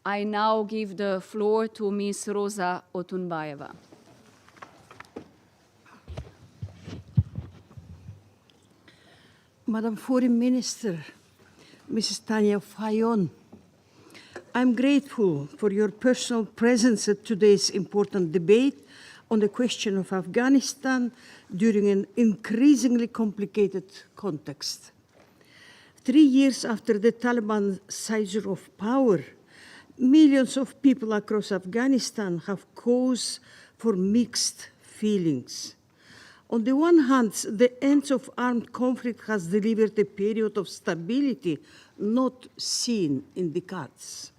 I now give the floor to Ms. Roza Otunbayeva. Madam Foreign Minister, Mrs. Tanya Fayon, I'm grateful for your personal presence at today's important debate on the question of Afghanistan during an increasingly complicated context. 3 years after the Taliban seizure of power, millions of people across Afghanistan have cause for mixed feelings. On the one hand, the end of armed conflict has delivered a period of stability not seen in decades.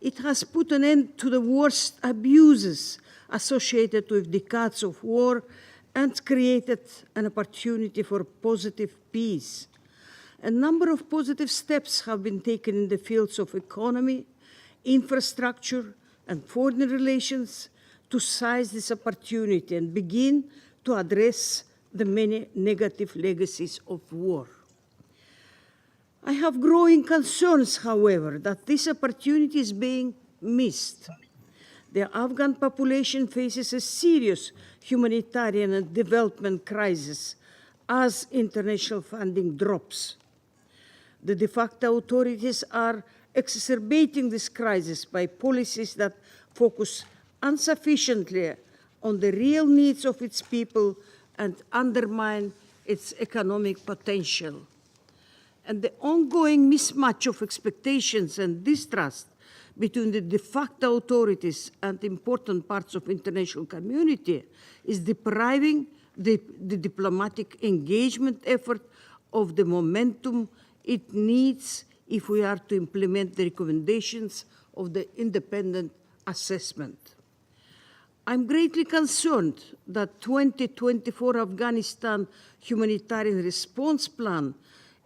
It has put an end to the worst abuses associated with decades of war and created an opportunity for positive peace. A number of positive steps have been taken in the fields of economy, infrastructure, and foreign relations to seize this opportunity and begin to address the many negative legacies of war. I have growing concerns, however, that this opportunity is being missed. The Afghan population faces a serious humanitarian and development crisis as international funding drops. The de facto authorities are exacerbating this crisis by policies that focus insufficiently on the real needs of its people and undermine its economic potential. And the ongoing mismatch of expectations and distrust between the de facto authorities and important parts of the international community is depriving the diplomatic engagement effort of the momentum it needs if we are to implement the recommendations of the independent assessment. I'm greatly concerned that 2024 Afghanistan humanitarian response plan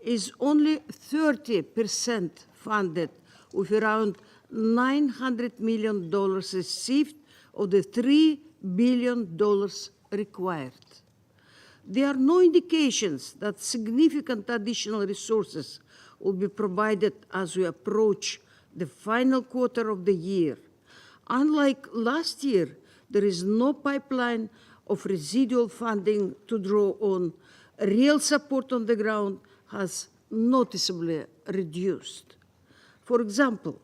is only 30% funded, with around $900 million received of the $3 billion required. There are no indications that significant additional resources will be provided as we approach the final quarter of the year. Unlike last year, there is no pipeline of residual funding to draw on. Real support on the ground has noticeably reduced. For example,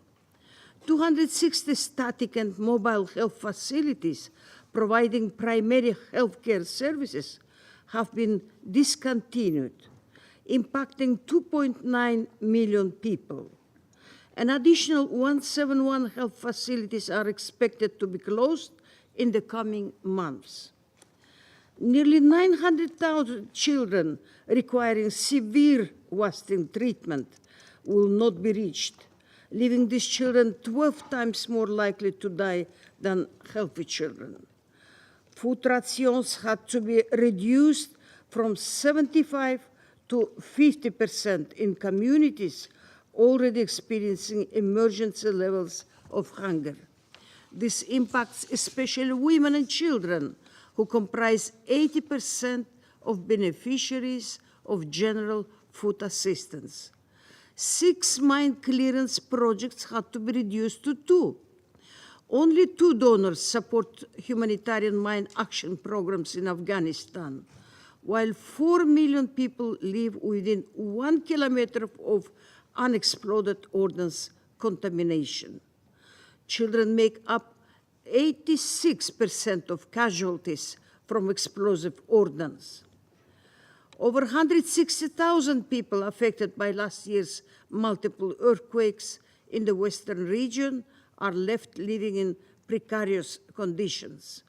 260 static and mobile health facilities providing primary healthcare services have been discontinued, impacting 2.9 million people. An additional 171 health facilities are expected to be closed in the coming months. Nearly 900,000 children requiring severe wasting treatment will not be reached, leaving these children 12 times more likely to die than healthy children. Food rations had to be reduced from 75 to 50% in communities already experiencing emergency levels of hunger. This impacts especially women and children, who comprise 80% of beneficiaries of general food assistance. 6 mine clearance projects had to be reduced to 2. Only 2 donors support humanitarian mine action programs in Afghanistan, while 4 million people live within 1 kilometer of unexploded ordnance contamination. Children make up 86% of casualties from explosive ordnance. Over 160,000 people affected by last year's multiple earthquakes in the western region are left living in precarious conditions.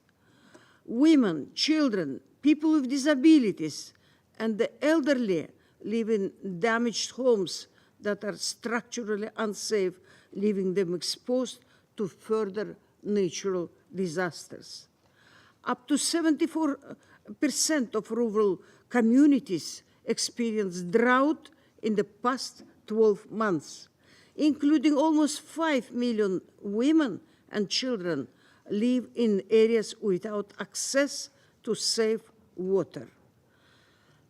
Women, children, people with disabilities, and the elderly live in damaged homes that are structurally unsafe, leaving them exposed to further natural disasters. Up to 74% of rural communities experienced drought in the past 12 months, including almost 5 million women and children live in areas without access to safe water.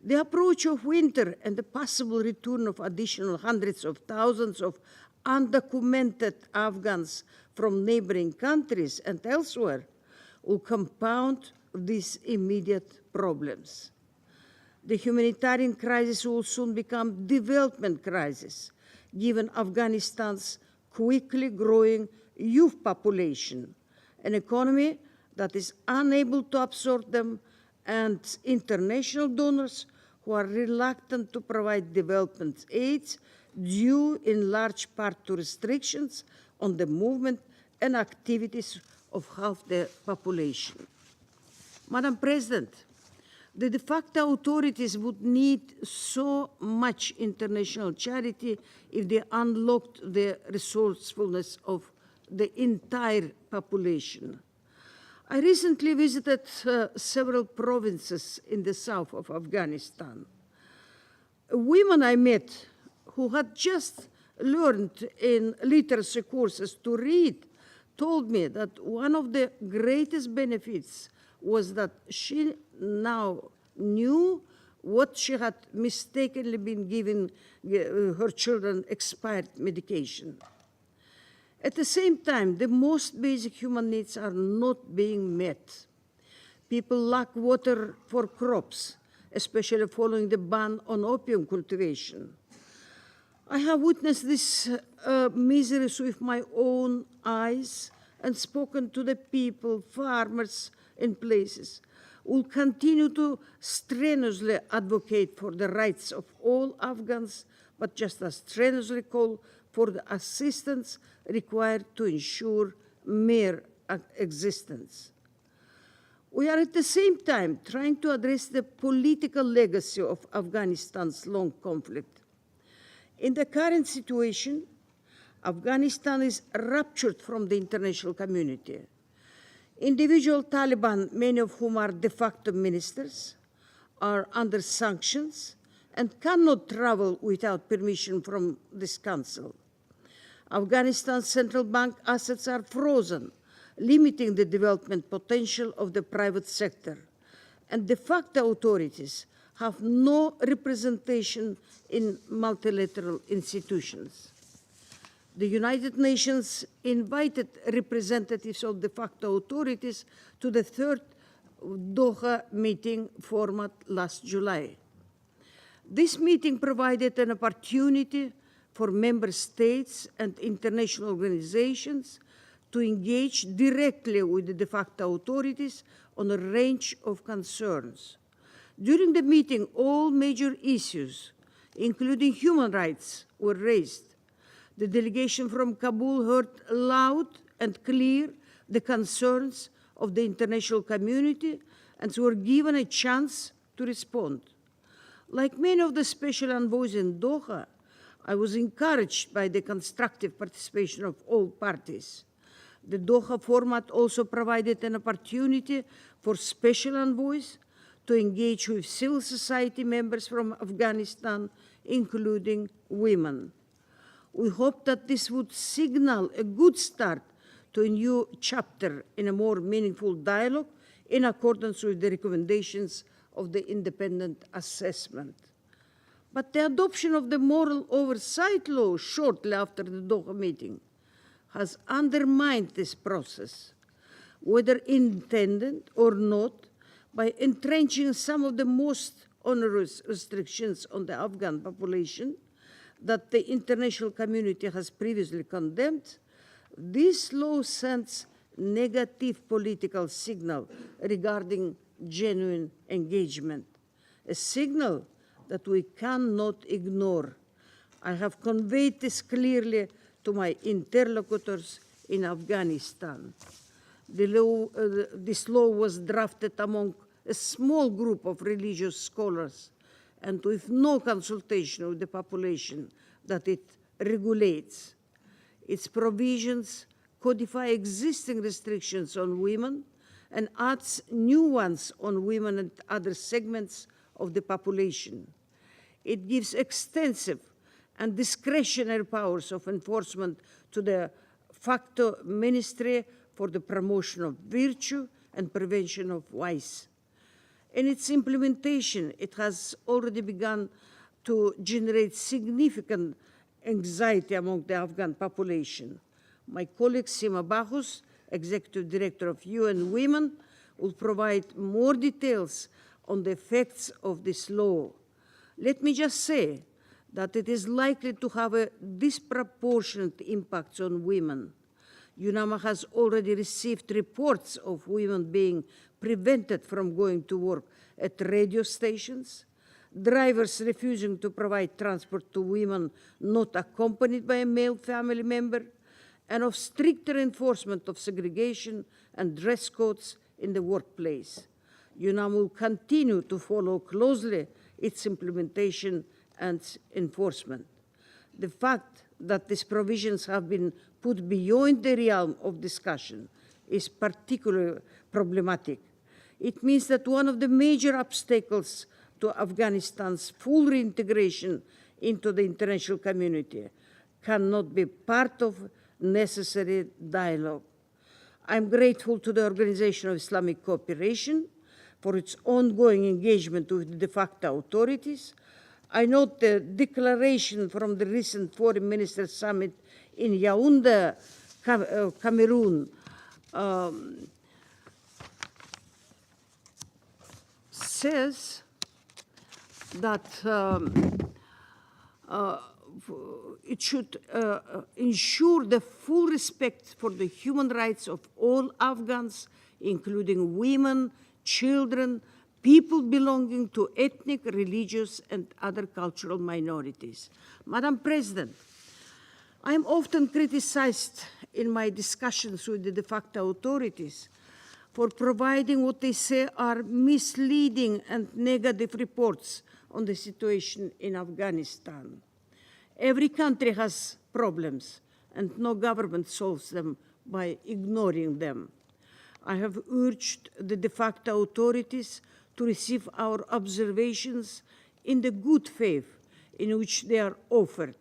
The approach of winter and the possible return of additional hundreds of thousands of undocumented Afghans from neighboring countries and elsewhere will compound these immediate problems. The humanitarian crisis will soon become development crisis, given Afghanistan's quickly growing youth population, an economy that is unable to absorb them, and international donors who are reluctant to provide development aids due in large part to restrictions on the movement and activities of half the population. Madam President, the de facto authorities would need so much international charity if they unlocked the resourcefulness of the entire population. I recently visited several provinces in the south of Afghanistan. Women I met who had just learned in literacy courses to read told me that one of the greatest benefits was that she now knew what she had mistakenly been giving her children expired medication. At the same time, the most basic human needs are not being met. People lack water for crops, especially following the ban on opium cultivation. I have witnessed this miseries with my own eyes and spoken to the people, farmers in places, will continue to strenuously advocate for the rights of all Afghans, but just as strenuously call for the assistance required to ensure mere existence. We are at the same time trying to address the political legacy of Afghanistan's long conflict. In the current situation, Afghanistan is ruptured from the international community. Individual Taliban, many of whom are de facto ministers, are under sanctions and cannot travel without permission from this council. Afghanistan's central bank assets are frozen, limiting the development potential of the private sector, and de facto authorities have no representation in multilateral institutions. The United Nations invited representatives of de facto authorities to the third Doha meeting format last July. This meeting provided an opportunity for member states and international organizations to engage directly with the de facto authorities on a range of concerns. During the meeting, all major issues, including human rights, were raised. The delegation from Kabul heard loud and clear the concerns of the international community and were given a chance to respond. Like many of the special envoys in Doha, I was encouraged by the constructive participation of all parties. The Doha format also provided an opportunity for special envoys to engage with civil society members from Afghanistan, including women. We hope that this would signal a good start to a new chapter in a more meaningful dialogue in accordance with the recommendations of the independent assessment. But the adoption of the moral oversight law shortly after the Doha meeting has undermined this process, whether intended or not, by entrenching some of the most onerous restrictions on the Afghan population that the international community has previously condemned. This law sends negative political signal regarding genuine engagement, a signal that we cannot ignore. I have conveyed this clearly to my interlocutors in Afghanistan. This law was drafted among a small group of religious scholars and with no consultation with the population that it regulates. Its provisions codify existing restrictions on women and adds new ones on women and other segments of the population. It gives extensive and discretionary powers of enforcement to the facto Ministry for the Promotion of Virtue and Prevention of Vice. In its implementation, it has already begun to generate significant anxiety among the Afghan population. My colleague Sima Bahus, Executive Director of UN Women, will provide more details on the effects of this law. Let me just say that it is likely to have a disproportionate impact on women. UNAMA has already received reports of women being prevented from going to work at radio stations, drivers refusing to provide transport to women not accompanied by a male family member, and of stricter enforcement of segregation and dress codes in the workplace. UNAM will continue to follow closely its implementation and enforcement. The fact that these provisions have been put beyond the realm of discussion is particularly problematic. It means that one of the major obstacles to Afghanistan's full reintegration into the international community cannot be part of necessary dialogue. I'm grateful to the Organization of Islamic Cooperation for its ongoing engagement with the de facto authorities. I note the declaration from the recent Foreign Ministers Summit in Yaoundé, Cameroon, says that it should ensure the full respect for the human rights of all Afghans, including women, children, people belonging to ethnic, religious, and other cultural minorities. Madam President, I am often criticized in my discussions with the de facto authorities for providing what they say are misleading and negative reports on the situation in Afghanistan. Every country has problems, and no government solves them by ignoring them. I have urged the de facto authorities to receive our observations in the good faith in which they are offered,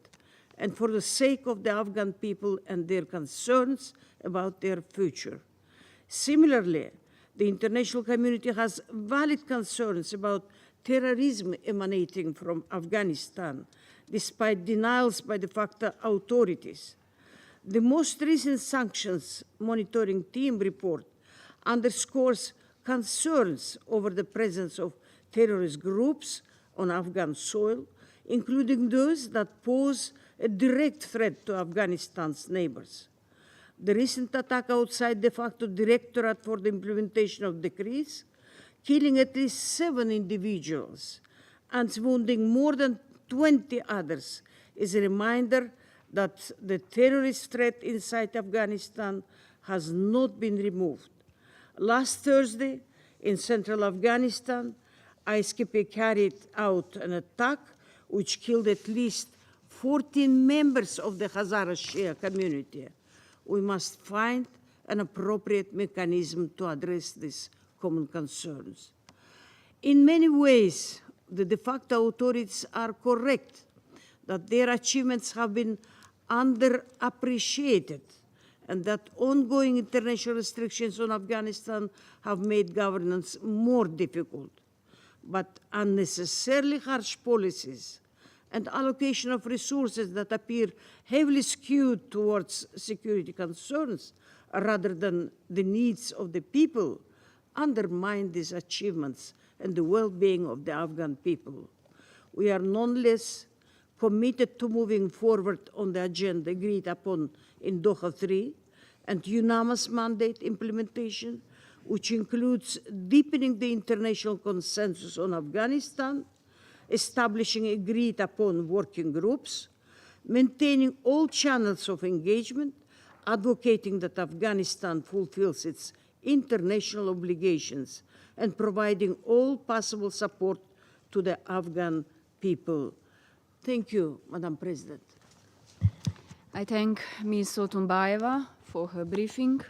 and for the sake of the Afghan people and their concerns about their future. Similarly, the international community has valid concerns about terrorism emanating from Afghanistan, despite denials by de facto authorities. The most recent sanctions monitoring team report underscores concerns over the presence of terrorist groups on Afghan soil, including those that pose a direct threat to Afghanistan's neighbors. The recent attack outside de facto Directorate for the Implementation of Decrees, killing at least 7 individuals and wounding more than 20 others, is a reminder that the terrorist threat inside Afghanistan has not been removed. Last Thursday, in central Afghanistan, ISKP carried out an attack which killed at least 14 members of the Hazara Shia community. We must find an appropriate mechanism to address these common concerns. In many ways, the de facto authorities are correct that their achievements have been underappreciated and that ongoing international restrictions on Afghanistan have made governance more difficult. But unnecessarily harsh policies and allocation of resources that appear heavily skewed towards security concerns rather than the needs of the people undermine these achievements and the well-being of the Afghan people. We are nonetheless committed to moving forward on the agenda agreed upon in Doha 3 and UNAMA's mandate implementation, which includes deepening the international consensus on Afghanistan, establishing agreed upon working groups, maintaining all channels of engagement, advocating that Afghanistan fulfills its international obligations, and providing all possible support to the Afghan people. Thank you, Madam President. I thank Ms. Otunbayeva for her briefing.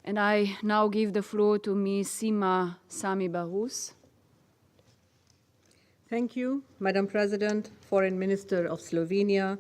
And I now give the floor to Ms. Sima Sami-Bahus. Thank you, Madam President, Foreign Minister of Slovenia,